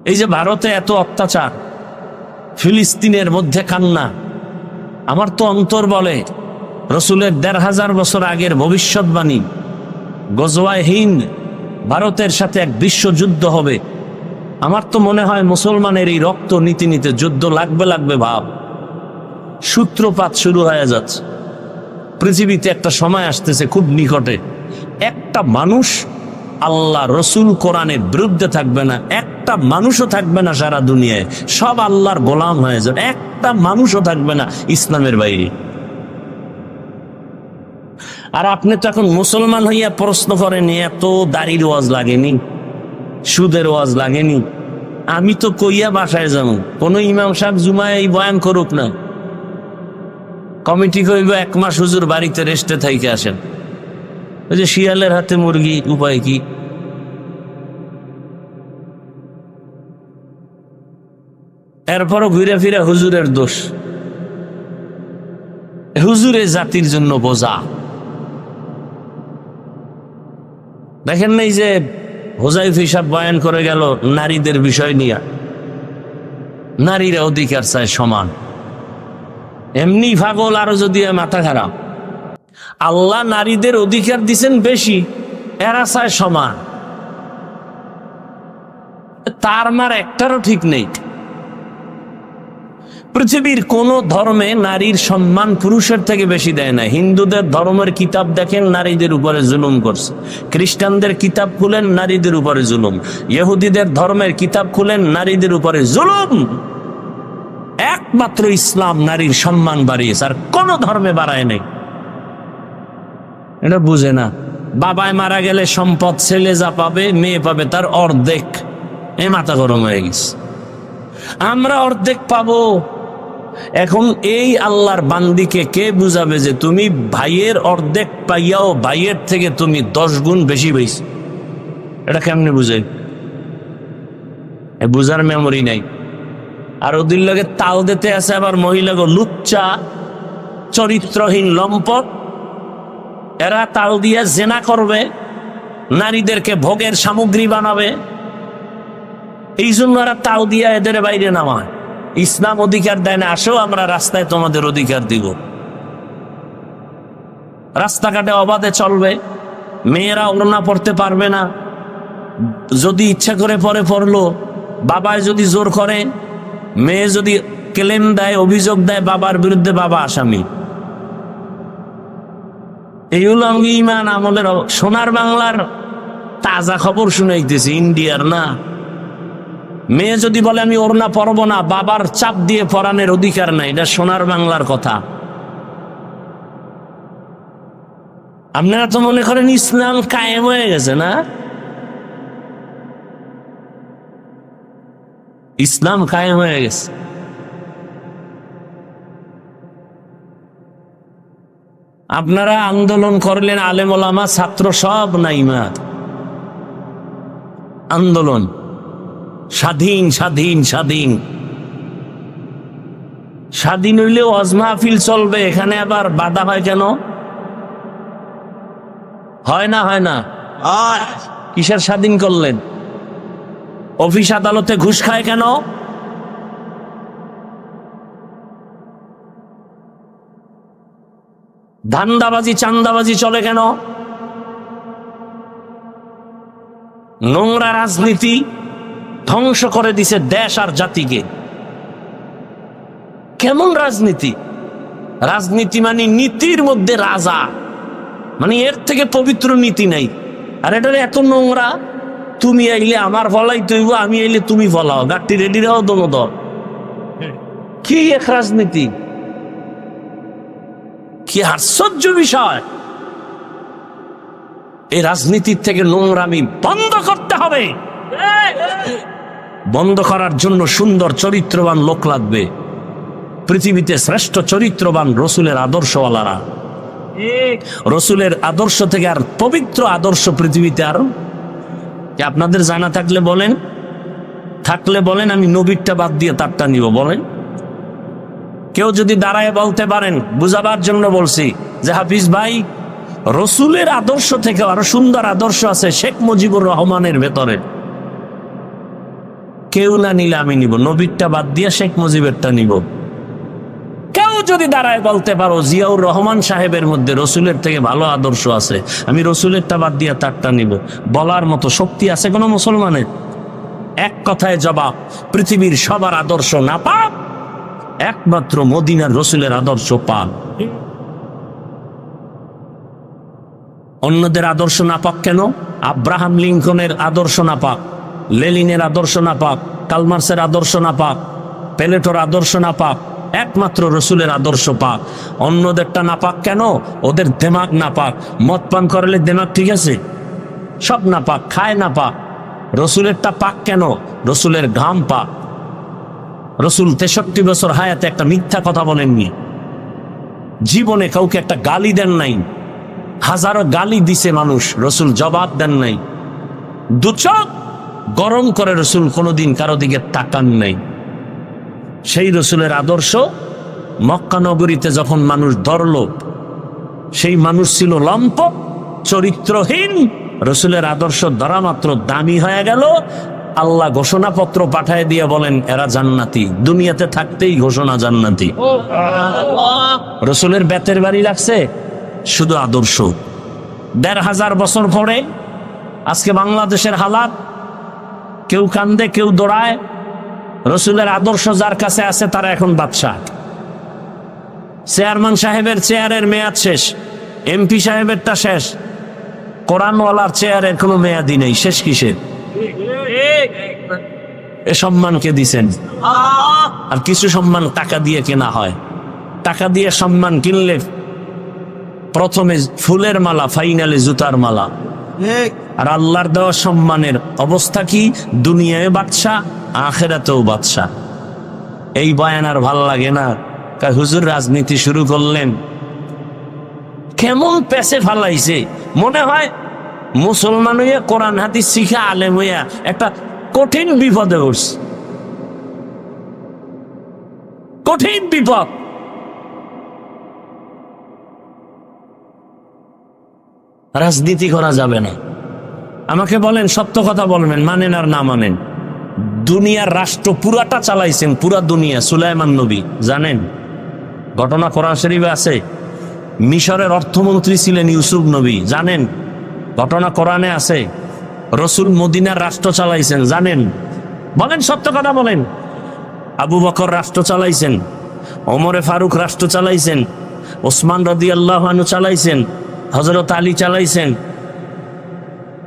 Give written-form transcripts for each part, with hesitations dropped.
এই যে ভারতে এত অত্যাচার, ফিলিস্তিনের মধ্যে কান্না, আমার তো অন্তর বলে রসুলের ১৫০০ বছর আগের ভবিষ্যৎবাণী, গজওয়ায়ে হিন্দ, ভারতের সাথে এক বিশ্বযুদ্ধ হবে। আমার তো মনে হয় মুসলমানের এই রক্ত নীতি নিতে যুদ্ধ লাগবে ভাব, সূত্রপাত শুরু হয়ে যাচ্ছে। পৃথিবীতে একটা সময় আসতেছে খুব নিকটে, একটা মানুষ আল্লাহ রসুল কোরআনের বিরুদ্ধে থাকবে না, একটা মানুষও থাকবে না সারা দুনিয়ায়, সব আল্লাহর গোলাম হয়ে যাবে, একটা মানুষও থাকবে না ইসলামের বাইরে। আর আপনি তো এখন মুসলমান হইয়া প্রশ্ন করেন, এত দাড়ির ওয়াজ লাগেনি, সুদের ওয়াজ লাগেনি। আমি তো কইয়া বাসায় যাবো, কোন ইমাম সাহেব জুমায় এই বয়ান করুক না, কমিটি কইব 1 মাস হুজুর বাড়িতে রেস্টে থাইকে আসেন। ওই যে শিয়ালের হাতে মুরগি, উপায় কি? এরপরও ঘুরে ফিরে হুজুরের দোষ, হুজুরে জাতির জন্য বোঝা। দেখেন নাই যে হুজাইফা সাহেব বয়ান করে গেল নারীদের বিষয় নিয়ে, নারীরা অধিকার চায় সমান। এমনি পাগল, আরো যদি মাথা খারাপ। আল্লাহ নারীদের অধিকার দিছেন বেশি, এরা চায় সমান। তার মার একটারও ঠিক নেই। পৃথিবীর কোন ধর্মে নারীর সম্মান পুরুষের থেকে বেশি দেয় না। হিন্দুদের ধর্মের কিতাব দেখেন, নারীদের উপরে জুলুম করছে। খ্রিস্টানদের কিতাব খুলেন, নারীদের উপরে জুলুম। ইহুদিদের ধর্মের কিতাব খুলেন, নারীদের উপরে জুলুম। একমাত্র ইসলাম নারীর সম্মান বাড়িয়েছে, আর কোন ধর্মে বাড়ায় নাই। এটা বুঝে না। বাবায় মারা গেলে সম্পদ ছেলে যা পাবে, মেয়ে পাবে তার অর্ধেক। এ মাথা গরম হয়ে গেছে। আমরা অর্ধেক পাবো। এখন এই আল্লাহর বান্দিকে কে বুঝাবে যে তুমি ভাইয়ের অর্ধেক পাইয়াও ভাইয়ের থেকে তুমি 10 গুণ বেশি পাইছো? এটা কেমনে বুঝে? বুঝার মেমোরি নাই। আর ওদের লগে তাল দিতে আছে আবার মহিলাগো লুচ্চা, চরিত্রহীন লম্পট। এরা তাল দিয়ে জেনা করবে, নারীদেরকে ভোগের সামগ্রী বানাবে। এই জন্য এরা তাল দিয়া এদের বাইরে নামায়। ইসলাম অধিকার দেয় না, আসো আমরা রাস্তায় তোমাদের অধিকার দিব। রাস্তাঘাটে অবাধে চলবে, মেয়েরা ওড়না পড়তে পারবে না, যদি ইচ্ছা করে পরে পড়লো। বাবায় যদি জোর করে, মেয়ে যদি ক্লেম দেয়, অভিযোগ দেয় বাবার বিরুদ্ধে, বাবা আসামি। এইগুলো আমি ইমান আমলের সোনার বাংলার তাজা খবর শুনাইতেছি, ইন্ডিয়ার না। মেয়ে যদি বলে আমি ওড়না পরবো না, বাবার চাপ দিয়ে পরানের অধিকার নাই। এটা সোনার বাংলার কথা। আপনারা তো মনে করেন ইসলাম কায়েম হয়ে গেছে না? ইসলাম কায়েম হয়ে গেছে। আপনারা আন্দোলন করলেন, আলেম ওলামা ছাত্র সব নাইমাত। আন্দোলন স্বাধীন স্বাধীন স্বাধীন স্বাধীন হইলেও ওয়াজ মাহফিল চলবে, এখানে আবার বাধা হয় কেন? হয় না? হয় না? কিসের স্বাধীন করলেন? অফিস আদালতে ঘুষ খায় কেন? ধান্দাবাজি চান্দাবাজি চলে কেন? নোংরা রাজনীতি ধ্বংস করে দিছে দেশ আর জাতিকে। কেমন রাজনীতি? রাজনীতি মানে নীতির মধ্যে রাজা, মানে এর থেকে পবিত্র নীতি নাই। আর এটা এত নোংরা, তুমি আইলে আমার ফলাই তৈব, আমি আইলে তুমি ফলাও, গাড়ি রেডি রাও দোনো দল। কি এক রাজনীতি! কি আশ্চর্য বিষয়! এই রাজনীতির থেকে নোংরামি বন্ধ করতে হবে। বন্ধ করার জন্য সুন্দর চরিত্রবান লোক লাগবে। পৃথিবীতে শ্রেষ্ঠ চরিত্রবান রসুলের আদর্শওয়ালারা। রসুলের আদর্শ থেকে আর পবিত্র আদর্শ পৃথিবীতে আর কি আপনাদের জানা থাকলে বলেন, থাকলে বলেন, আমি নবীরটা বাদ দিয়ে তারটা নিব। বলেন, কেউ যদি দাঁড়ায় বলতে পারেন, বুঝাবার জন্য বলছি যে হাফিজ ভাই, রসুলের আদর্শ থেকে আরো সুন্দর আদর্শ আছে শেখ মুজিবুর রহমানের ভেতরে। কেউ না নিলে আমি নিব, নবীরটা বাদ দিয়ে শেখ মুজিবেরটা নিব। কেউ যদি দাঁড়ায় বলতে পারো জিয়াউর রহমান সাহেবের মধ্যে রসুলের থেকে ভালো আদর্শ আছে, আমি রসুলেরটা বাদ দিয়ে তারটা নিব, বলার মতো শক্তি আছে কোনো মুসলমানের? এক কথায় জবাব, পৃথিবীর সবার আদর্শ না পাক, একমাত্র মদিনার রসুলের আদর্শ পাক। অন্যদের আদর্শ না পাক কেন? আব্রাহাম লিঙ্কনের আদর্শ না পাক, লেনিনের আদর্শ না পাক, কালমার্সের আদর্শ না পাক, প্লেটোর আদর্শ না পাক, একমাত্র রসুলের আদর্শ পাক। অন্যদেরটা না পাক কেন? ওদের দেমাগ না পাক। মদ পান করলে দেমাগ ঠিক আছে? সব না পাক, খায় না পাক। রসুলেরটা পাক কেন? রসুলের ঘাম পাক। রসুল 63 বছর হায়াতে একটা মিথ্যা কথা বলেননি, জীবনে কাউকে একটা গালি দেন নাই। হাজারো গালি দিছে মানুষ, রসুল জবাব দেন নাই। দুচোখ গরম করে রসুল কোনোদিন কারো দিকে তাকান নাই। সেই রসুলের আদর্শ মক্কা নগরীতে যখন মানুষ ধরল, সেই মানুষ ছিল লম্প, চরিত্রহীন। রসুলের আদর্শ ধরা মাত্র দামি হয়ে গেল। আল্লাহ ঘোষণাপত্র পাঠায় দিয়ে বলেন এরা জান্নাতি, দুনিয়াতে থাকতেই ঘোষণা জান্নাতি। রসুলের বেতের বাড়ি লাগছে শুধু আদর্শ। 1500 বছর পরে আজকে বাংলাদেশের হালাত, কেউ কান্দে কেউ দৌড়ায়। রসুলের আদর্শ যার কাছে আছে তারা এখন বাদশা। চেয়ারম্যান সাহেবের চেয়ারের মেয়াদ শেষ, এমপি সাহেবেরটা শেষ, কোরআনওয়ালার চেয়ারের কোনো মেয়াদি নেই। শেষ কিসের? এ সম্মানকে দিছেন। আর কিছু সম্মান টাকা দিয়ে কেনা হয়। টাকা দিয়ে সম্মান কিনলে প্রথমে ফুলের মালা, ফাইনালে জুতার মালা। আর আল্লাহর দেওয়া সম্মানের অবস্থা কি? দুনিয়ায় বাদশা, আখিরাতেও বাদশা। এই বয়ান আর ভাল লাগে না। হুজুর রাজনীতি শুরু করলেন, কেমন পেছে ফালাইছে। মনে হয় মুসলমান হইয়া কোরআন হাদিস শিখা আলেম হইয়া একটা কঠিন বিপদে উঠছে। কঠিন বিপদ। রাজনীতি করা যাবে না। আমাকে বলেন, সত্য কথা বলবেন, মানেন আর না মানেন। দুনিয়ার রাষ্ট্র পুরাটা চালাইছেন, পুরা দুনিয়া সুলাইমান নবী, জানেন? ঘটনা কোরআন শরীফে আছে। মিশরের অর্থমন্ত্রী ছিলেন ইউসুফ নবী, জানেন? ঘটনা কোরআনে আছে। রসুল মদিনার রাষ্ট্র চালাইছেন, জানেন? বলেন, সত্য কথা বলেন। আবু বকর রাষ্ট্র চালাইছেন, ওমরে ফারুক রাষ্ট্র চালাইছেন, ওসমান রাদিয়াল্লাহু আনহু চালাইছেন, হযরত আলী চালাইছেন।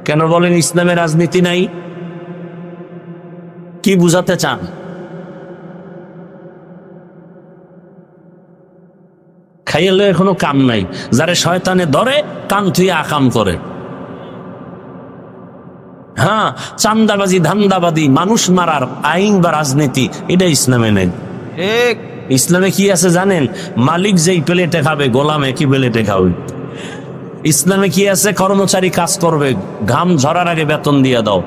কেন বলেন ইসলামে রাজনীতি নাই? কি বুঝাতে চান? খাইলে এখনো কাম নাই, যারে শয়তানে ধরে কান থুয়ে আকাম করে। হ্যাঁ, চান্দাবাজি, ধান্দাবাজি, মানুষ মারার আইন বা রাজনীতি, এটা ইসলামে নেই। ইসলামে কি আছে জানেন? মালিক যেই প্লেটে খাবে, গোলামে কি প্লেটে খাবে। ইসলামে কি আছে? কর্মচারী কাজ করবে, ঘাম ঝরার আগে বেতন দিয়ে দাও।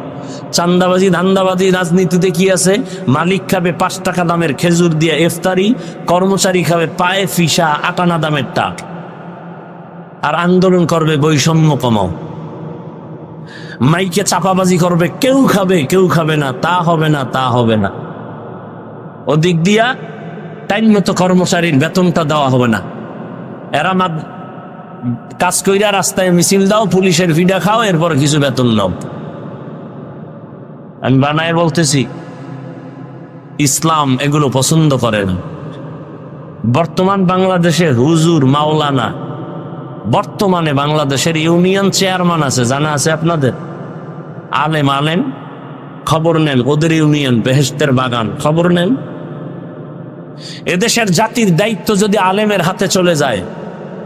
চান্দাবাজি, ধান্দাবাজি, রাজনীতিতে কি আছে? মালিক খাবে 5 টাকা দামের খেজুর দিয়ে ইফতারি, কর্মচারী খাবে পায়ে ফিসা 8 আনা দামের টাক। আর আন্দোলন করবে বৈষম্য কমাও। মাইকে চাপাবাজি করবে, কেউ খাবে কেউ খাবে না, তা হবে না, তা হবে না। ওদিক দিয়া টাইম মতো কর্মচারীর বেতনটা দেওয়া হবে না। এরা কাজ কইরা রাস্তায় মিছিল দাও, পুলিশের ভিডা খাও, এরপর কিছু বেতন নাও। আমি বানায় বলতেছি, ইসলাম এগুলো পছন্দ করে না। বর্তমান বাংলাদেশের হুজুর, মাওলানা, বর্তমানে বাংলাদেশের ইউনিয়ন চেয়ারম্যান আছে, জানা আছে আপনাদের? আলেম আলেম, খবর নেন। ওদের ইউনিয়ন বেহেশতের বাগান, খবর নেন। এদেশের জাতির দায়িত্ব যদি আলেমের হাতে চলে যায়,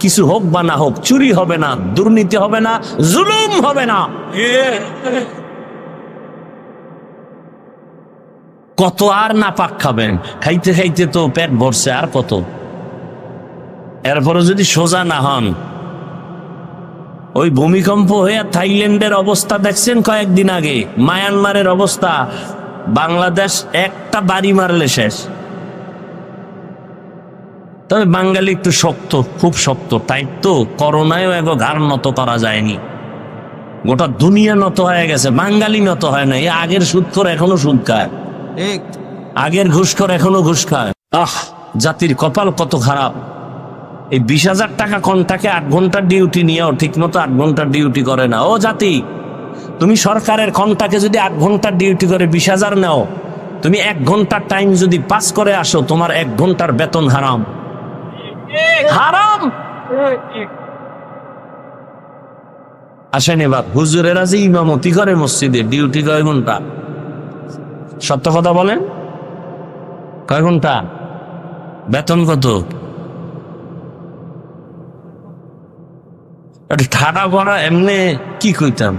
কিছু হোক বা না হোক, চুরি হবে না, দুর্নীতি হবে না, জুলুম হবে না। কত আর না পাক খাবেন? খাইতে খাইতে তো পেট ভরছে, আর কত? এরপরে যদি সোজা না হন, ওই ভূমিকম্প হয়ে থাইল্যান্ডের অবস্থা দেখছেন কয়েকদিন আগে, মায়ানমারের অবস্থা, বাংলাদেশ একটা বাড়ি মারলে শেষ। তবে বাঙালি একটু শক্ত, খুব শক্ত, তাই তো করোনায়ও এগো ঘাড় নত করা যায়নি। গোটা দুনিয়া নত হয়ে গেছে, বাঙালি নত হয় না। আগের সুদ করে এখনো সুদ খায়। আগের ঘুষখোর এখনো ঘুষ খায়। জাতির কপাল কত খারাপ। এই 20,000 টাকা কন্টাকে 8 ঘন্টার ডিউটি নিয়েও ঠিক মতো 8 ঘন্টার ডিউটি করে না। ও জাতি, তুমি সরকারের কন্টাকে যদি 8 ঘন্টার ডিউটি করে 20,000 নাও, তুমি 1 ঘন্টার টাইম যদি পাস করে আসো, তোমার 1 ঘন্টার বেতন হারাম। হারাম। আসেন এবার, হুজুরেরা যে ইমামতি করে মসজিদে, ডিউটি কয় ঘন্টা? সত্য কথা বলেন, কয় ঘন্টা? বেতন কত? ঠাডা ভরা এমনি কি কইতাম,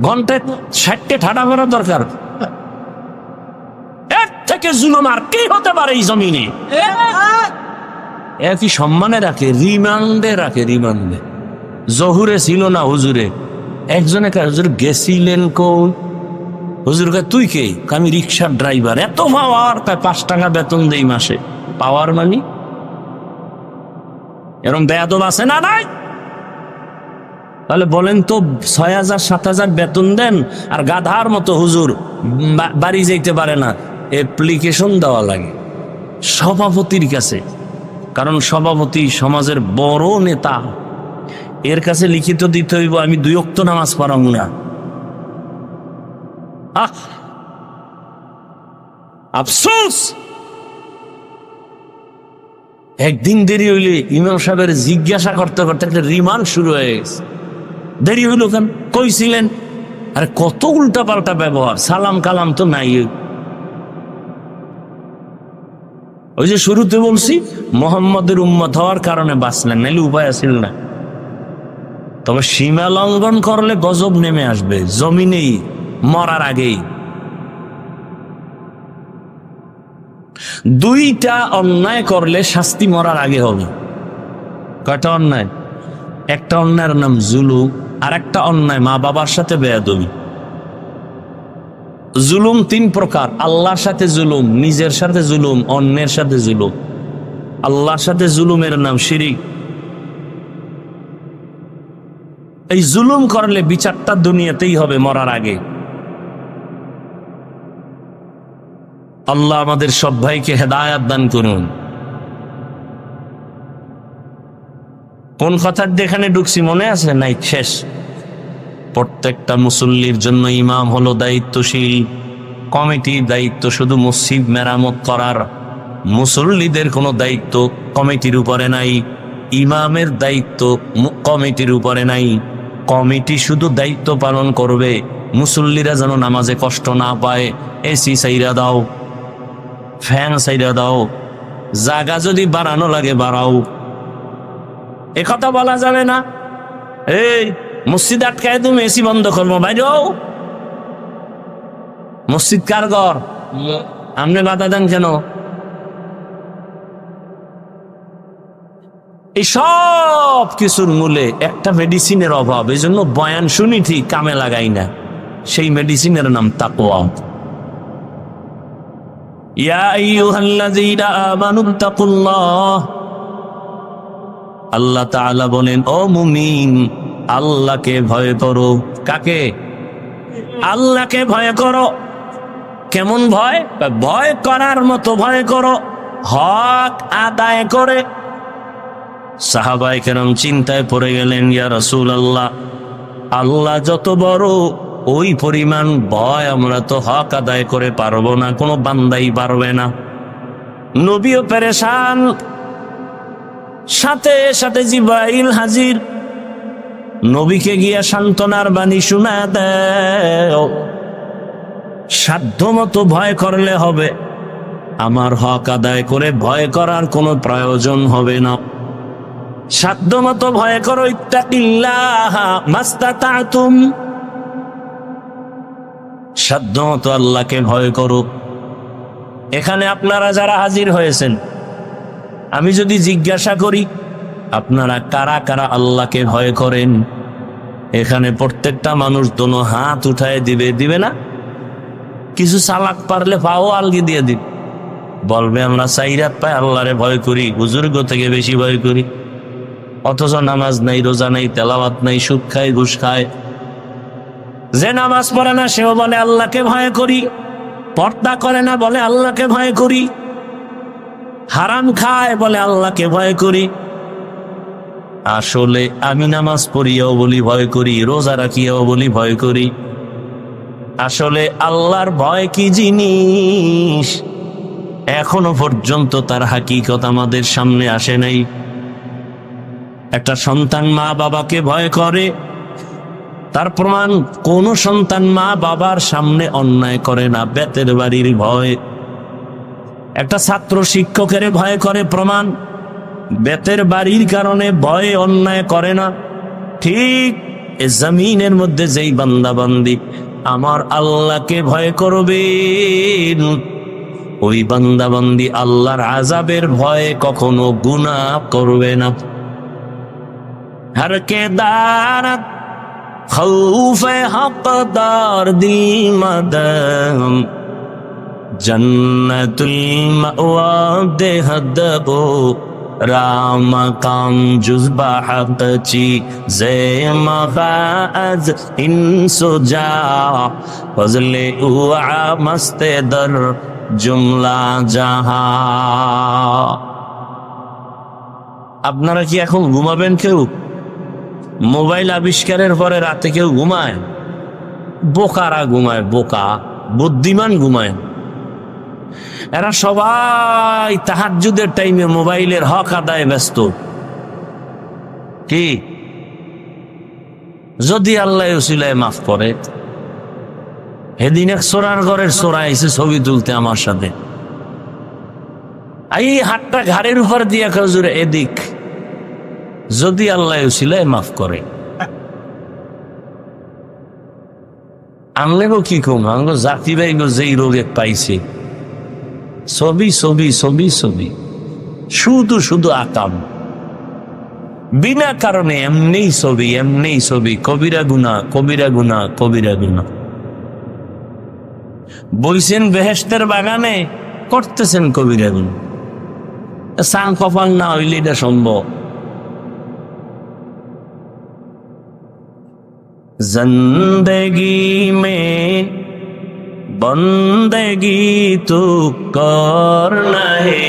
ঘন্টায় 60 ঠাডা ভরা দরকার। এর থেকে জুলুম আর কি হতে পারে এই জমিনে? একই সম্মানে রাখে, রিমান্ডে রাখে, রিমান্ডে। জহুরে ছিল না হুজুরে, একজনে হুজুর গেছিলেন কোন? হুজুর কয় তুই কে? আমি রিক্সার ড্রাইভার। এত পাওয়ার? 5 টাকা বেতন দেই মাসে। পাওয়ার মানি এরকম বেয়াদব আছে না নাই? তাহলে বলেন তো, 6,000 7,000 বেতন দেন আর গাধার মতো হুজুর বাড়ি যাইতে পারে না। অ্যাপ্লিকেশন দেওয়া লাগে সভাপতির কাছে, কারণ সভাপতি সমাজের বড় নেতা। এর কাছে লিখিত দিতে হইব আমি 2 ওয়াক্ত নামাজ পড়াম না। আফসোস, একদিন দেরি হইলে ইমাম সাহেবের জিজ্ঞাসা করতে করতে একটা রিমান্ড শুরু হয়ে গেছে। দেরি হইল কেন? কইছিলেন? আরে কত উল্টা পাল্টা ব্যবহার, সালাম কালাম তো নাই। ওই যে শুরুতে বলছি, মোহাম্মদের উম্মত হওয়ার কারণে বাঁচলেন, নাইলে উপায় আছিল না। তবে সীমা লঙ্ঘন করলে গজব নেমে আসবে জমিনেই, মরার আগেই। 2টা অন্যায় করলে শাস্তি মরার আগে হবে। কয়টা অন্যায়? একটা অন্যায়ের নাম জুলুম, আর একটা অন্যায় মা বাবার সাথে বেয়াদবি। জুলুম 3 প্রকার: আল্লাহর সাথে জুলুম, নিজের সাথে জুলুম, অন্যের সাথে জুলুম। আল্লাহর সাথে জুলুমের নাম শিরিক। এই জুলুম করলে বিচারটা দুনিয়াতেই হবে, মরার আগে। আল্লাহ আমাদের সব ভাইকে হেদায়াত দান করুন। কোন কথার এখানে ঢুকছি মনে আছে? নাই, শেষ। প্রত্যেকটা মুসল্লির জন্য ইমাম হলো দায়িত্বশীল। কমিটির দায়িত্ব শুধু মসজিদ মেরামত করার, মুসল্লিদের কোনো দায়িত্ব কমিটির উপরে নাই। ইমামের দায়িত্ব কমিটির উপরে নাই। কমিটি শুধু দায়িত্ব পালন করবে মুসল্লিরা যেন নামাজে কষ্ট না পায়। এসি সাইরা দাও, ফ্যান সাইরা দাও, জায়গা যদি বাড়ানো লাগে বাড়াও। একথা বলা যাবে না, এই মসজিদ আটকায় তুমি এসি বন্ধ করবো, বাইরেও। মসজিদ কার ঘর? আপনি বাধা দেন কেন? এই সব কিছুর মূলে একটা মেডিসিনের অভাব। এই জন্য বয়ান শুনি ঠিক, কামে লাগাই না। সেই মেডিসিনের নাম তাকওয়া। ইয়া আইয়ুহাল্লাযীনা আমানুত্তাকুল্লাহ, আল্লাহ তাআলা বলেন, ও মুমিন, আল্লাহকে ভয় করো। কাকে? আল্লাহকে ভয় করো। কেমন ভয়? ভয় করার মতো ভয় করো, হক আদায় করে। সাহাবায়ে কেরাম চিন্তায় পড়ে গেলেন, ইয়া রাসূলুল্লাহ, আল্লাহ যত বড়, ওই পরিমাণ ভয় আমরা তো হক আদায় করে পারবো না, কোনো বান্দাই পারবে না। নবীও পেরেশান, সাথে সাথে জিবরাইল হাজির। নবীকে গিয়া সান্ত্বনার বাণী শোনা দেও, সাধ্য মতো ভয় করলে হবে, আমার হক আদায় করে ভয় করার কোনো প্রয়োজন হবে না। সাধ্য মতো ভয় করো, ইত্তাকিল্লাহ মাস্তাতাতুম, সাধ্য মতো আল্লাহকে ভয় করো। এখানে আপনারা যারা হাজির হয়েছেন, আমি যদি জিজ্ঞাসা করি আপনারা কারা কারা আল্লাহকে ভয় করেন, এখানে প্রত্যেকটা মানুষ দোনো হাত উঠায় দিবে, দিবে না? কিছু চালাক পারলে পাও আলগি দিয়ে দিবে, বলবে আমরা 4 হাত পায় আল্লাহরে ভয় করি, বুজুর্গ থেকে বেশি ভয় করি। অথচ নামাজ নাই, রোজা নাই, তেলাওয়াত নাই, সুদ খায়, ঘুষ খায়। যে নামাজ পড়ে না সেও বলে আল্লাহকে ভয় করি। পর্দা করে না বলে আল্লাহকে ভয় করি, হারাম খায় বলে আল্লাহকে ভয় করি। আসলে আমি নামাজ পড়িয়াও বলি ভয় করি, রোজা রাখিয়াও বলি ভয় করি। আসলে আল্লাহর ভয় কি জিনিস এখনো পর্যন্ত তার হাকিকত আমাদের সামনে আসে নাই। একটা সন্তান মা বাবাকে ভয় করে, তার প্রমাণ কোন সন্তান মা বাবার সামনে অন্যায় করে না, বেতের বাড়ির ভয়। একটা ছাত্র শিক্ষকের ভয় করে, প্রমাণ বেতের বাড়ির কারণে ভয়ে অন্যায় করে না। ঠিক এ জমিনের মধ্যে যেই বান্দা বান্দি আমার আল্লাহকে ভয় করবেন, ওই বান্দা বান্দি আল্লাহর আযাবের ভয়ে কখনো গুনাহ করবে না। হর কে দারাত খৌফে হকদার দিল মদম, জন্নতুল মাওয়া দেহদবো রাম কাম জুজবা হকচি জে মফাজ ইনসুজা ফজলে উআ মস্তে দর জুমলা জাহা। আপনারা কি এখন ঘুমাবেন? কেউ মোবাইল আবিষ্কারের পরে রাতে কেউ ঘুমায়? বোকারা ঘুমায়, বোকা। বুদ্ধিমান ঘুমায়। এরা সবাই তাহাজ্জুদের টাইমে মোবাইলের হক আদায় ব্যস্ত। কি যদি আল্লাহ উসিলায় মাফ করে। সেদিন এক চোরার ঘরের চোরা এসে ছবি তুলতে আমার সাথে, এই হাতটা ঘাড়ের উপর দিয়া খজুরে এদিক, যদি আল্লাহ উসিলায় মাফ করে। আনলে গো কি কম, আঙ্গ জাতি ভাই গো যেই রোগে পাইছে, ছবি ছবি ছবি ছবি, শুধু শুধু আকাম, বিনা কারণে এমনি ছবি এমনি ছবি, কবিরা গুনাহ কবিরা গুনাহ কবিরা গুনাহ। বইছেন বেহেশতের বাগানে, করতেছেন কবিরা গুনাহ। সাং কপাল না হইলে এটা সম্ভব। জিন্দেগি মে বন্দেগি তু করনা হে,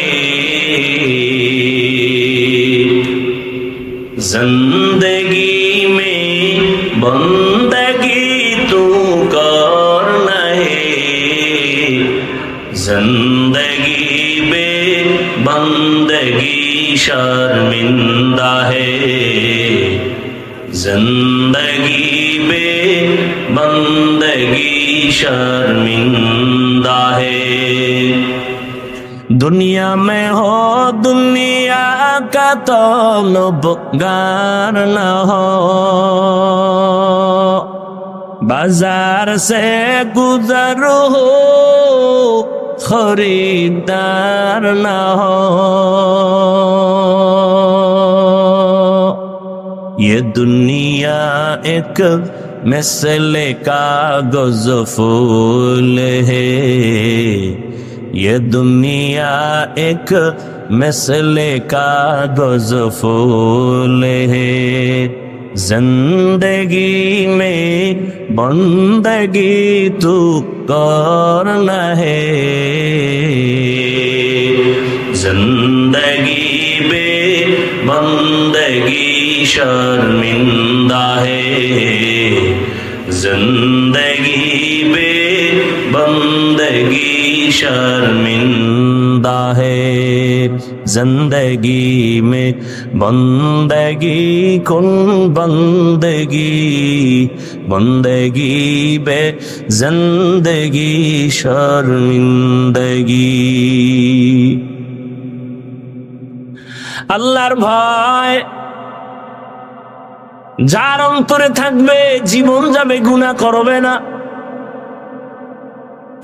জিন্দেগি মে বন্দেগি তু করনা হে, জিন্দেগি বে বন্দেগি শर्मिंदा है, जिंदगी बे बंदगी शर्मिंदा है। दुनिया में हो दुनिया का तलबगार न हो, बाजार से गुजर हो खरीदार न हो। ये दुनिया एक मिसले कागज फूल है, ये दुनिया एक मिसले कागज फूल है, जिंदगी में बंदगी तू करना है, जिंदगी बे बंदगी शर्मिंदा है, जिंदगी बे बंदगी शर्मिंदा है। जिंदगी में बंदगी कुन बंदगी, बंदगी बे जिंदगी शर्मिंदगी। আল্লাহর ভয় যার অন্তরে থাকবে, জীবন যাবে গুনাহ করবে না।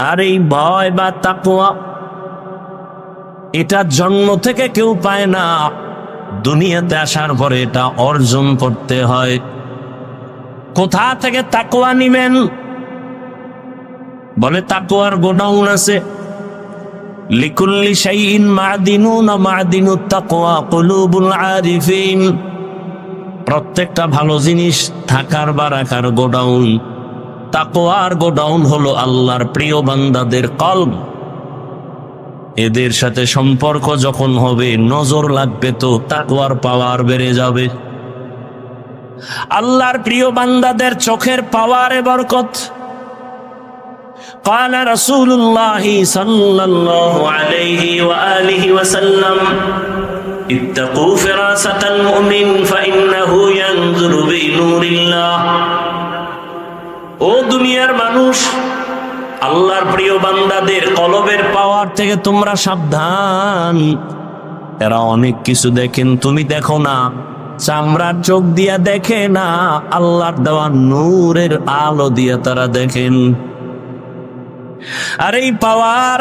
আর এই ভয় বা তাকওয়া, এটা জন্ম থেকে কেউ পায় না, দুনিয়াতে আসার পরে এটা অর্জন করতে হয়। কোথা থেকে তাকওয়া নিবেন? বলে তাকওয়ার গোডাউন আছে। লিকুল্লি শাইইন মাদিনুন মাদিনুত তাকওয়া কুলুবুল আরিফিন। প্রত্যেকটা ভালো জিনিস থাকার বা রাখার গোডাউন তাকওয়ার গোডাউন হলো আল্লাহর প্রিয় বান্দাদের কলব। এদের সাথে সম্পর্ক যখন হবে, নজর লাগবে তো তাকওয়ার পাওয়ার বেড়ে যাবে। আল্লাহর প্রিয় বান্দাদের চোখের পাওয়ারে বরকত। قال رسول الله صلى الله عليه وآله وسلم اتقوا فراسة المؤمن فإنه ينظر بنور الله। ও দুনিয়ার মানুষ, আল্লাহর প্রিয় বান্দাদের কলবের পাওয়ার থেকে তোমরা সাবধান। এরা অনেক কিছু দেখেন, তুমি দেখো না। চামড়ার চোখ দিয়া দেখে না, আল্লাহর দেওয়া নূরের আলো দিয়া তারা দেখেন। আর এই পাওয়ার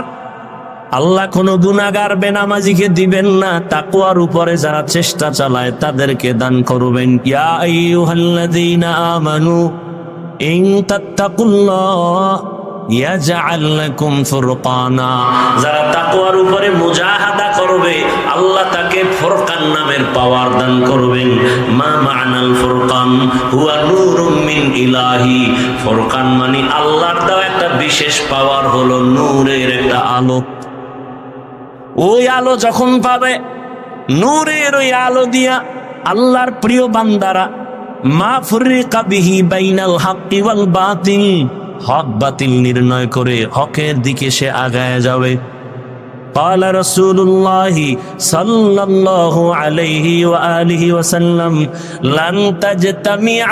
আল্লাহ কোন গুনাহগার বেনামাজিকে দিবেন না, তাকওয়ার উপরে যারা চেষ্টা চালায় তাদেরকে দান করবেন। ইয়া আইয়ুহাল্লাযীনা আমানু ইন তাত্তাকুল্লাহ ইয়াজআল লাকুম ফুরকানা। যারা তাকওয়ার উপরে মুজাহাদা করবে, আল্লাহ তাকে ফুরকান নামের পাওয়ার দান করবেন। মা মা'নাল ফুরকান হুয়া নূরুম মিন ইলাহি। ফুরকান মানে আল্লাহর দেওয়া একটা বিশেষ পাওয়ার, হলো নূরের একটা আলো। ওই আলো যখন পাবে, নূরের ওই আলো দিয়া আল্লাহর প্রিয় বান্দারা মা ফুররিকা বিহি বাইনাল হাক্কি ওয়াল বাতিল, হক বাতিল নির্ণয় করে হকের দিকে সে আগায় যাবে। قال رسول الله صلى الله عليه وآله وسلم لن تجتمع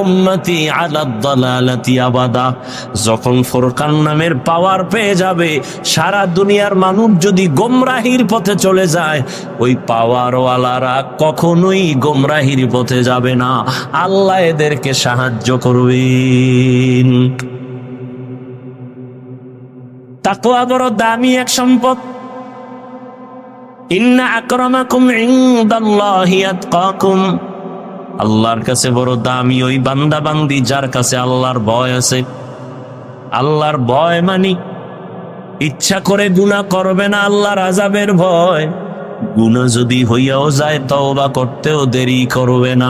أمتي على الضلالة أبدا। যখন ফুরকান নামের পাওয়ার পেয়ে যাবে, সারা দুনিয়ার মানুষ যদি গোমরাহির পথে চলে যায়, ওই পাওয়ারওয়ালারা কখনোই গোমরাহির পথে যাবে না। আল্লাহ এদেরকে সাহায্য করবেন। তাকওয়া বড় দামি এক সম্পদ। ইন্না আকরামাকুম ইনদাল্লাহি আতকাকুম। আল্লাহর কাছে বড় দামি ওই বান্দা বান্দি যার কাছে আল্লাহর ভয় আছে। আল্লাহর ভয় মানে ইচ্ছা করে গুনাহ করবে না, আল্লাহর আযাবের ভয়। গুনাহ যদি হইয়াও যায়, তওবা করতেও দেরি করবে না।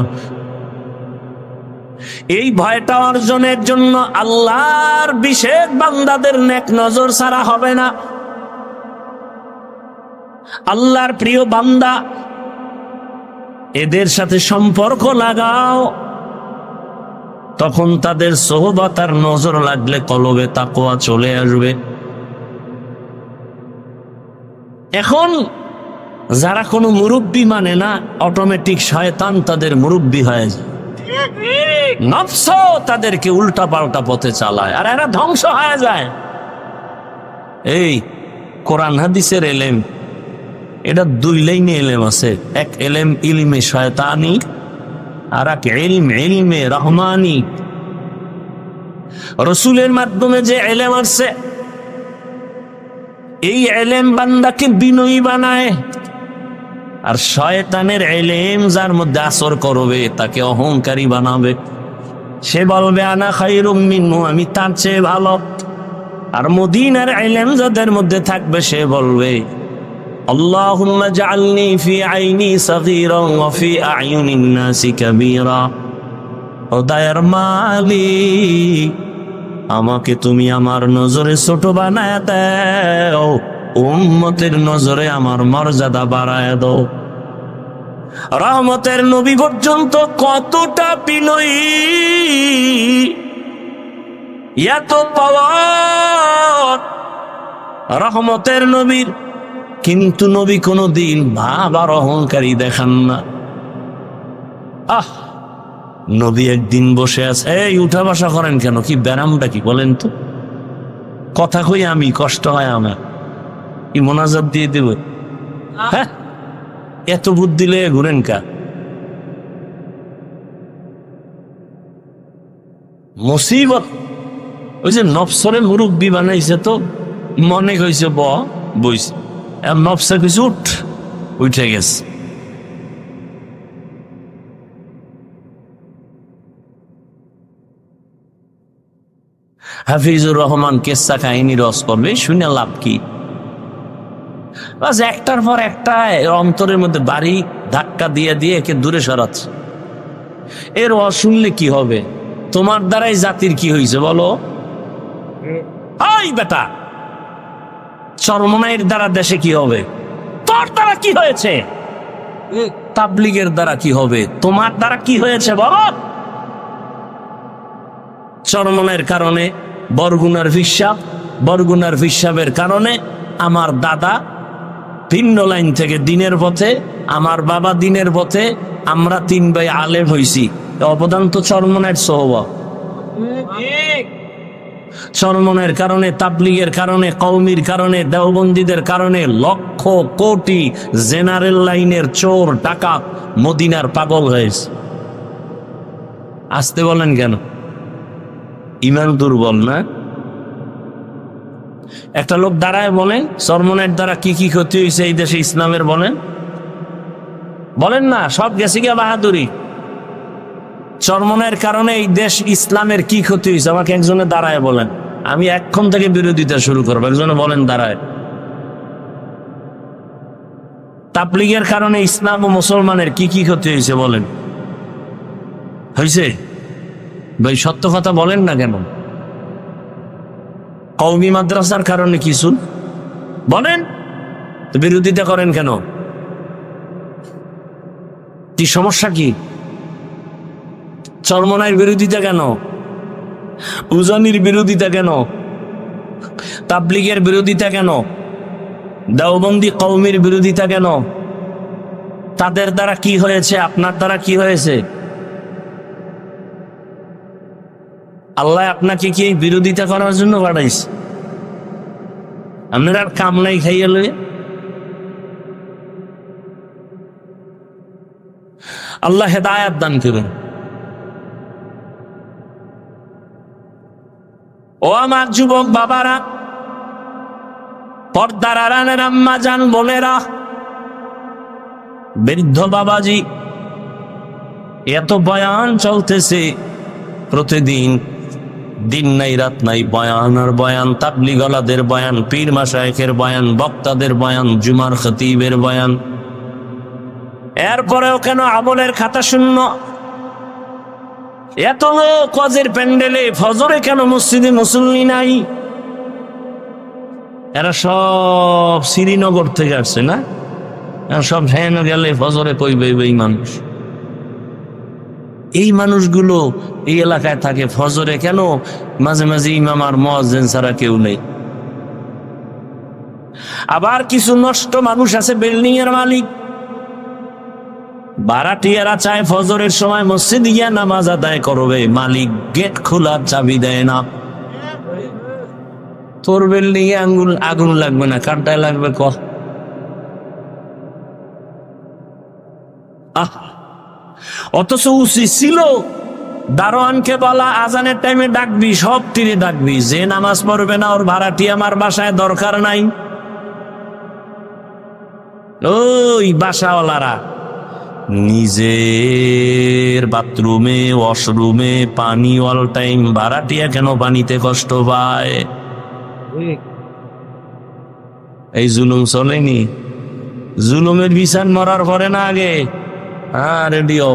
এই ভয়টা অর্জনের জন্য আল্লাহর বিশেষ বান্দাদের নেক নজর ছাড়া হবে না। আল্লাহর প্রিয় বান্দা, এদের সাথে সম্পর্ক লাগাও, তখন তাদের সোহবত আর নজর লাগলে কলবে তাকওয়া চলে আসবে। এখন যারা কোনো মুরব্বি মানে না, অটোমেটিক শয়তান তাদের মুরব্বি হয়ে যায়। নফস তাদেরকে উল্টা পাল্টা পথে চালায়, আর এরা ধ্বংস হয়ে যায়। এই কোরআন হাদিসের এলেম, এটা দুই লাইনে এলেম আছে। এক এলেম ইলমে শয়তানি, আর এক ইলম ইলমে রহমানি। রসুলের মাধ্যমে যে এলেম আসছে, এই এলেম বান্দাকে বিনয়ী বানায়। আর শয়তানের এলেম যার মধ্যে আসর করবে, তাকে অহংকারী বানাবে। সে বলবে আনা খায়রুম মিনহু, আমি তার চেয়ে ভালো। আর মদিনার এলেম যাদের মধ্যে থাকবে, সে বলবে আল্লাহুম্মা জাআলনি ফি আইনি সাগীরান ওয়া ফি আ'য়ুনিন নাসি কাবীরা। ও দয়ার মালিক, আমাকে তুমি আমার নজরে ছোট বানায় দাও, উম্মতের নজরে আমার মর্যাদা বাড়ায় দাও। রহমতের নবী পর্যন্ত কতটা বিনয়ী, এত পাওয়ার রহমতের নবীর। কিন্তু নবী কোনদিন ভাব আর অহংকারী দেখান না। নবী একদিন বসে আছে, এই উঠা বসা করেন কেন, কি ব্যারামটা কি বলেন তো? কথা কই আমি, কষ্ট হয় আমার, কি মোনাজাত দিয়ে দেব? হ্যাঁ, এত বুদ্ধি লেগে ঘুরেন কা? মুসিবত। ওই যে নফসরে মুরব্বী বানাইছে, তো মনে কইছে বইছে, নফসে কইছে উঠে গেছে। হাফিজুর রহমান কেসা কাহিনী রস করবে, শুনে লাভ কি? একটার পর একটা অন্তরের মধ্যে বাড়ি ধাক্কা দিয়ে দিয়ে একে দূরে সরাচ্ছে। এর শুনলে কি হবে? তোমার দ্বারাই জাতির কি হয়েছে বলো? ওই বেটা, চরমনাইয়ের দ্বারা দেশে কি হবে? তোর দ্বারা কি হয়েছে? তাবলীগের দ্বারা কি হবে? তোমার দ্বারা কি হয়েছে বলো? চরমনাইয়ের কারণে বরগুনার হিসাব, বরগুনার হিসাবের কারণে আমার দাদা ভিন্ন লাইন থেকে দিনের পথে, আমার বাবা দিনের পথে, আমরা 3 ভাই আলেম হইছি। অবদান তো চরমনাইয়ের সোহবা। চরমনের কারণে, তাবলীগের কারণে, কওমির কারণে, দেওবন্দীদের কারণে লক্ষ কোটি জেনারেল লাইনের চোর ডাকাত মদিনার পাগল হয়েছে। আসতে বলেন কেন? ইমান দুর্বল না? একটা লোক দাঁড়ায় বলেন চরমনের দ্বারা কি কি ক্ষতি হয়েছে এই দেশে ইসলামের, বলেন বলেন না, সব গেছে গিয়া বাহাদুরি। চরমনের কারণে এই দেশ ইসলামের কি ক্ষতি হয়েছে আমাকে একজনে দাঁড়ায় বলেন। আমি এখন থেকে বিরোধিতা শুরু করবো, একজনে বলেন দাঁড়ায়। তাবলীগের কারণে ইসলাম ও মুসলমানের কি কি ক্ষতি হয়েছে বলেন। হয়েছে ভাই, সত্য কথা বলেন না কেন? কওমি মাদ্রাসার কারণে কিছু বলেন, বিরোধিতা করেন কেন? কি সমস্যা কি? চরমনাইয়ের বিরোধিতা কেন? উজানির বিরোধিতা কেন? তাবলীগের বিরোধিতা কেন? দেওবন্দি কওমির বিরোধিতা কেন? তাদের দ্বারা কি হয়েছে? আপনার দ্বারা কি হয়েছে? আল্লাহ আপনাকে কি বিরোধিতা করার জন্য পাঠাইছে? আপনার আর কাম নাই খাইয়া লয়ে? আল্লাহ হেদায়েত দান করুন। ও আমার যুবক বাবারা, পর্দার আড়ালের আম্মা জান বোনেরা, বৃদ্ধ বাবাজি, এত বয়ান চলতেছে প্রতিদিন, দিন নাই রাত নাই বয়ান আর বয়ান, তাবলীগওয়ালাদের বয়ান, পীর মাশায়েখের বয়ান, বক্তাদের বয়ান, জুমার খতিবের বয়ান। এরপরেও কেন আমলের খাতা শূন্য? এত লোক ওয়াজের প্যান্ডেলে, ফজরে কেন মসজিদে মুসল্লি নাই? এরা সব শ্রীনগর থেকে আসছে না? সব হেন গেলে ফজরে কইবে এই মানুষ। এই মানুষগুলো এই এলাকায় থাকে, ফজরে কেন মাঝে মাঝে ইমাম আর মুয়াজ্জিন ছাড়া কেউ নেই? আবার কিছু নষ্ট মানুষ আছে, বিল্ডিং এর মালিক, ভাড়াটিয়ারা চায় ফজরের সময় মসজিদে গিয়া নামাজ আদায় করবে, মালিক গেট খোলার চাবি দেয় না। তোর বিল্ডিং এ আগুন লাগবে না, কারটায় লাগবে ক? অথচ উচিত ছিল দারোয়ানকে বলা, আজানের টাইমে ডাকবি, সব তীরে ডাকবি, যে নামাজ পড়বে না ওর ভাড়াটি আমার বাসায় দরকার নাই। ওই বাসাওয়ালারা নিজের বাথরুমে ওয়াশরুমে পানি অল টাইম, ভাড়াটিয়া কেন পানিতে কষ্ট পায়? এই জুলুম চলেনি? জুলুমের বিচার মরার পরে না আগে? হ্যাঁ, রেডিও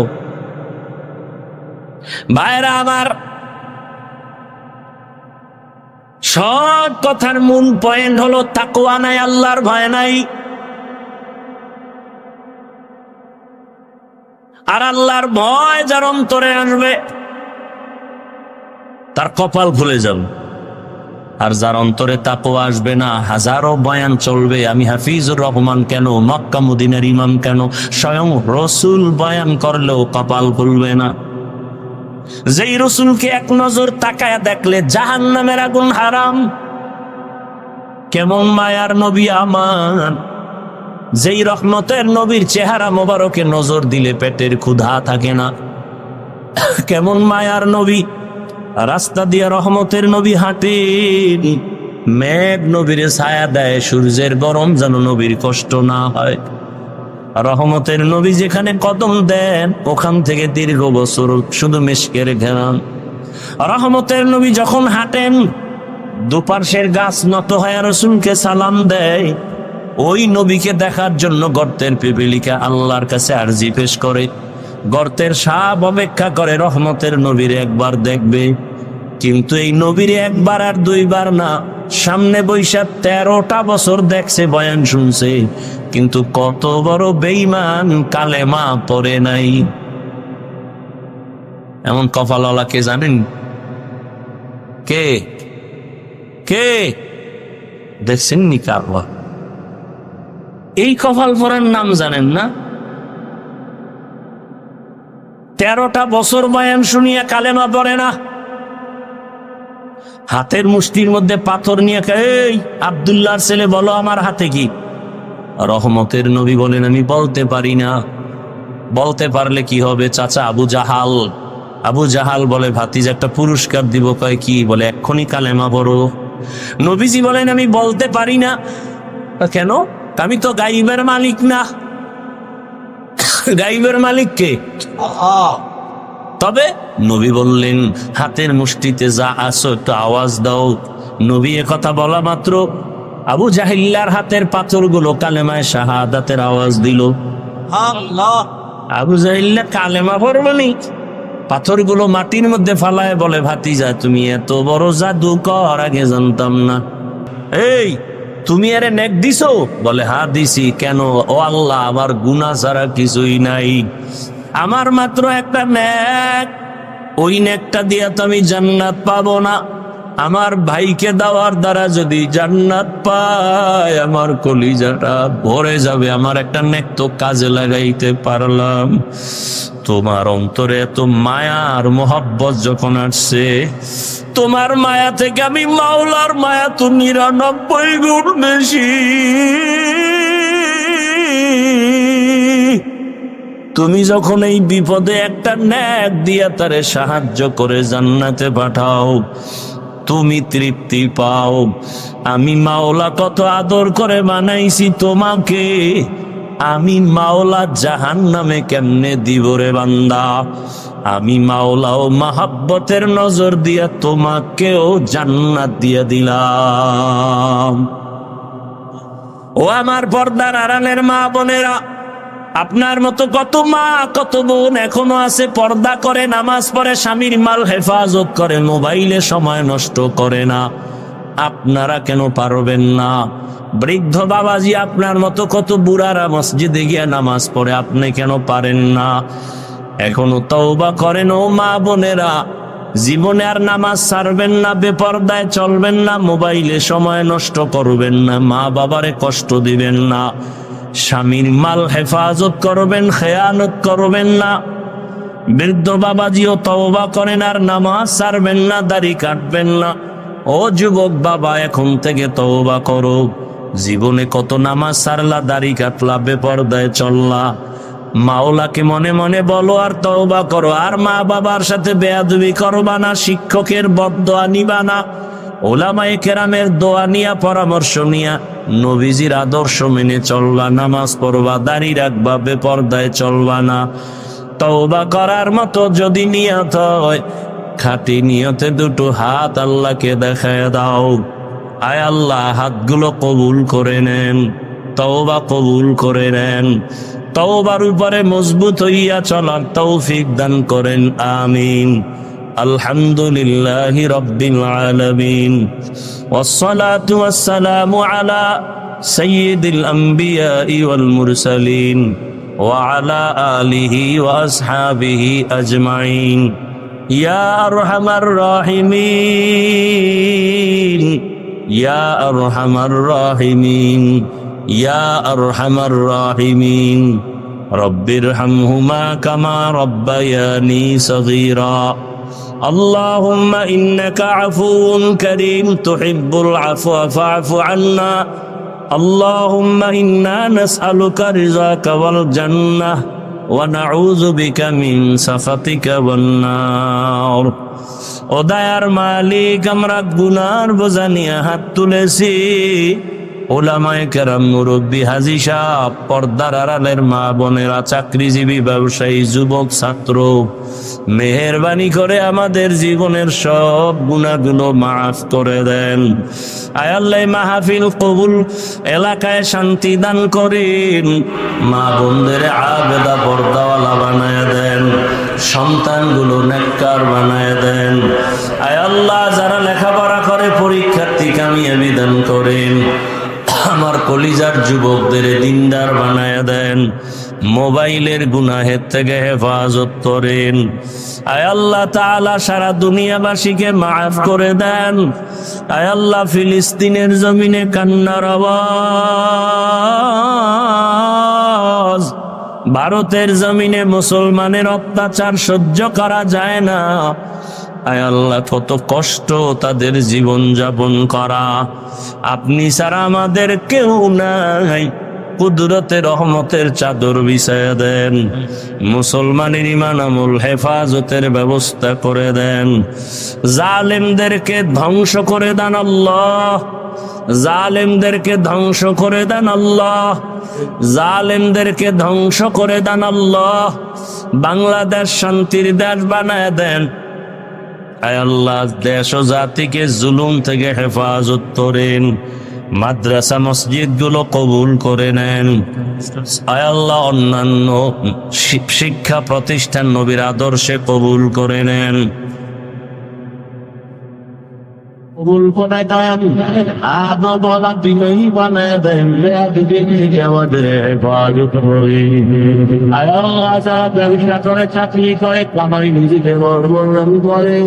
ভাইরা আমার, সব কথার মূল পয়েন্ট হলো তাকওয়া নাই, আল্লাহর ভয় নাই। আর আল্লাহর ভয় যার অন্তরে আসবে তার কপাল খুলে যাবে। আর যার অন্তরে তাকওয়া আসবে না, হাজারো বয়ান চলবে, আমি হাফিজুর রহমান কেন, মক্কা মদিনার ইমাম কেন, স্বয়ং রসুল বয়ান করলেও কপাল খুলবে না। যেই রসুলকে এক নজর তাকায়া দেখলে জাহান্নামের আগুন হারাম, কেমন মায়ার নবী আমার, যেই রহমতের নবীর চেহারা মোবারকে নজর দিলে পেটের ক্ষুধা থাকে না। কেমন মায়ার নবী, রাস্তা দিয়ে রহমতের নবী হাঁটেন, মেঘ নবীর ছায়া দেয়, সূর্যের গরম যেন নবীর কষ্ট না হয়। রহমতের নবী যেখানে কদম দেন ওখান থেকে দীর্ঘ বছর শুধু মিশকের ঘেরান। রহমতের নবী যখন হাঁটেন দুপার্শ্বের গাছ নত হয়ে রসুলকে সালাম দেয়। ওই নবীকে দেখার জন্য গর্তের পিপিলিকা আল্লাহর কাছে আরজি পেশ করে, গর্তের সাপ অপেক্ষা করে রহমতের নবীর একবার দেখবে, কিন্তু এই নবীর একবার আর দুইবার না, সামনে বৈশাখ 13টা বছর দেখছে, বয়ান শুনছে, কিন্তু কত বড় বেঈমান, কালেমা পড়ে নাই। এমন কপালওয়ালা কে জানেন? কে কে দেখছেন নি? কারবা এই কপাল পরার নাম জানেন না? 13টা বছর বয়ান শুনিয়া কালেমা পড়ে না। হাতের মুষ্টির মধ্যে পাথর নিয়ে, এই আব্দুল্লাহর ছেলে বলো আমার হাতে কি? রহমতের নবী বলেন আমি বলতে পারি না। বলতে পারলে কি হবে? চাচা আবু জাহাল। আবু জাহাল বলে ভাতিজা একটা পুরস্কার দিব। কয় কি? বলে এক্ষুনি কালেমা পড়ো। নবীজি বলেন আমি বলতে পারি না। কেন? আমি তো গাইবের মালিক না। গাইবের মালিক কে? তবে নবী বললেন হাতের মুষ্টিতে যা আছো একটু আওয়াজ দাও। নবী কথা বলা মাত্র আবু জাহিল্লার হাতের পাথরগুলো কালেমায় শাহাদাতের আওয়াজ দিল। আবু জাহিল্লা কালেমা পড়বনি, পাথরগুলো মাটির মধ্যে ফালায় বলে ভাতিজা তুমি এত বড় জাদুকর, আগে জানতাম না। এই তুমি আরে নেক দিছো? বলে হ্যাঁ দিছি। কেন? ও আল্লাহ আমার গুনাহ ছাড়া কিছুই নাই, আমার মাত্র একটা নেক, ওই নেকটা দিয়া তো আমি জান্নাত পাবো না। আমার ভাইকে দেওয়ার দ্বারা যদি জান্নাত পায় আমার কলিজাটা ভরে যাবে। আমার একটা নেক তো কাজে লাগাইতে পারলাম। তোমার অন্তরে এত মায়া আর মোহাব্বত যখন আসছে, তোমার মায়া থেকে আমি মাওলার মায়া তো 99 গুণ বেশি। তুমি যখন এই বিপদে একটা নেক দিয়া তারে সাহায্য করে জান্নাতে পাঠাও, তুমি তৃপ্তি পাও। আমি মাওলা কত আদর করে বানাইছি তোমাকে, আমি মাওলা জাহান্নামে কেমনে দিব রে বান্দা? আমি মাওলাও মাহাব্বতের নজর দিয়া তোমাকেও জান্নাত দিয়া দিলাম। ও আমার পর্দার আড়ালের মা বোনেরা, আপনার মতো কত মা কত বোন এখনো আছে, পর্দা করে, নামাজ পড়ে, স্বামীর মাল হেফাজত করে, মোবাইলে সময় নষ্ট করে না। আপনারা কেন পারবেন না? বৃদ্ধ বাবাজি আপনার মতো কত বুড়ারা মসজিদে গিয়ে নামাজ পড়ে, আপনি কেন পারেন না? এখনো তওবা করেন ও মা বোনেরা। জীবনে আর নামাজ ছাড়বেন না, বেপরদায় চলবেন না, মোবাইলে সময় নষ্ট করবেন না, মা বাবারে কষ্ট দিবেন না, স্বামীর মাল হেফাজত করবেন, খেয়ানত করবেন না। বৃদ্ধ বাবাজিও তওবা করেন আর নামাজ ছাড়বেন না, দাড়ি কাটবেন না। ও যুবক বাবা এখন থেকে তওবা করো। জীবনে কত নামাজ ছাড়লা, দাড়ি কাটলা, বেপরদায় চললা। মাওলাকে মনে মনে বলো আর তওবা করো। আর মা বাবার সাথে বেয়াদবি করবা না, শিক্ষকের বদদোয়া নিবা না, ওলামায়ে কেরামের দোয়া নিয়া, পরামর্শ নিয়া, নবীজির আদর্শ মেনে চলবা, নামাজ পড়বা, দাড়ি রাখবা, বেপরদায় চলবা না। তওবা করার মতো যদি নিয়ত হয়, খাঁটি নিয়তে দুটো হাত আল্লাহকে দেখায় দাও। আয় আল্লাহ হাতগুলো কবুল করে নেন, তওবা কবুল করে নেন। তওবার উপরে মজবুত হইয়া চলার তৌফিক দান করেন, আমিন। আলহামদুলিল্লাহি রাব্বিল আলামিন, ওয়াসসালাতু ওয়াসসালামু আলা সাইয়্যিদিল আমবিয়াই ওয়াল মুরসালিন ওয়া আলা আলিহি ওয়া আসহাবিহি আজমাইন। ইয়া আরহামার রাহিমিন, ইয়া আরহামার রাহিমিন, ইয়া আরহামার রাহিমিন। রব্বিরহামহুমা কামা রব্বায়ানি সগীরা। আল্লাহুম্মা ইন্নাকা আফুউন কারীম তুহিব্বুল আফওয়া ফা'ফু আন্না। আল্লাহুম্মা ইন্না নাসআলুকা রিযাকা ওয়াল জান্নাহ ওয়া নাউযু বিকা মিন সাখাতিকা ওয়ান নার। ও দয়ার মালিক, আমরা গুনার বোঝা নিয়ে হাত তুলেছি, ওলামায়ে কেরাম, মুরব্বী, হাজী সাহেব, পর্দার আড়ালের মা বোনেরা, চাকরিজীবী, ব্যবসায়ী, যুবক, ছাত্র, মেহেরবানি করে আমাদের জীবনের সব গুনাহগুলো মাফ করে দেন। আয় আল্লাহ, মাহফিল কবুল, এলাকায় শান্তি দান করেন, মা বোনদের আবেদা পর্দাওয়ালা বানায় দেন, সন্তানগুলো নেককার বানায় দেন। আয় আল্লাহ, যারা লেখাপড়া করে পরীক্ষার্থী কামিয়াবি দান করেন, আমার কলিজার যুবকদের দিনদার বানায় দেন, মোবাইলের গুনাহের থেকে হেফাজত করেন। আয় আল্লাহ তাআলা, সারা দুনিয়াবাসীকে মাফ করে দেন। আয় আল্লাহ, ফিলিস্তিনের জমিনে কান্নার আওয়াজ, ভারতের জমিনে মুসলমানের অত্যাচার সহ্য করা যায় না। আয় আল্লাহ, কত কষ্ট তাদের জীবন যাপন করা, আপনি ছাড়া আমাদের কেউ নাই। কুদরতের রহমতের চাদর বিছায়া দেন, মুসলমানের ঈমান আমল হেফাজতের ব্যবস্থা করে দেন। জালেমদেরকে ধ্বংস করে দেন আল্লাহ, জালেমদেরকে ধ্বংস করে দেন আল্লাহ, জালেমদেরকে ধ্বংস করে দেন আল্লাহ। বাংলাদেশ শান্তির দেশ বানায় দেন। আয় আল্লাহ, দেশ ও জাতিকে জুলুম থেকে হেফাজত করেন, মাদ্রাসা মসজিদ গুলো কবুল করে নেন। আয় আল্লাহ, অন্যান্য শিক্ষা প্রতিষ্ঠান নবীর আদর্শে কবুল করে নেন। কবুল করে দেন, আদো বলা দিনেই বানায় দেন, আমাদের হেফাজত করেন। আয় আল্লাহ, যারা ব্যবসা করে, চাকরি করে, কামাই নিজেকে বড় করে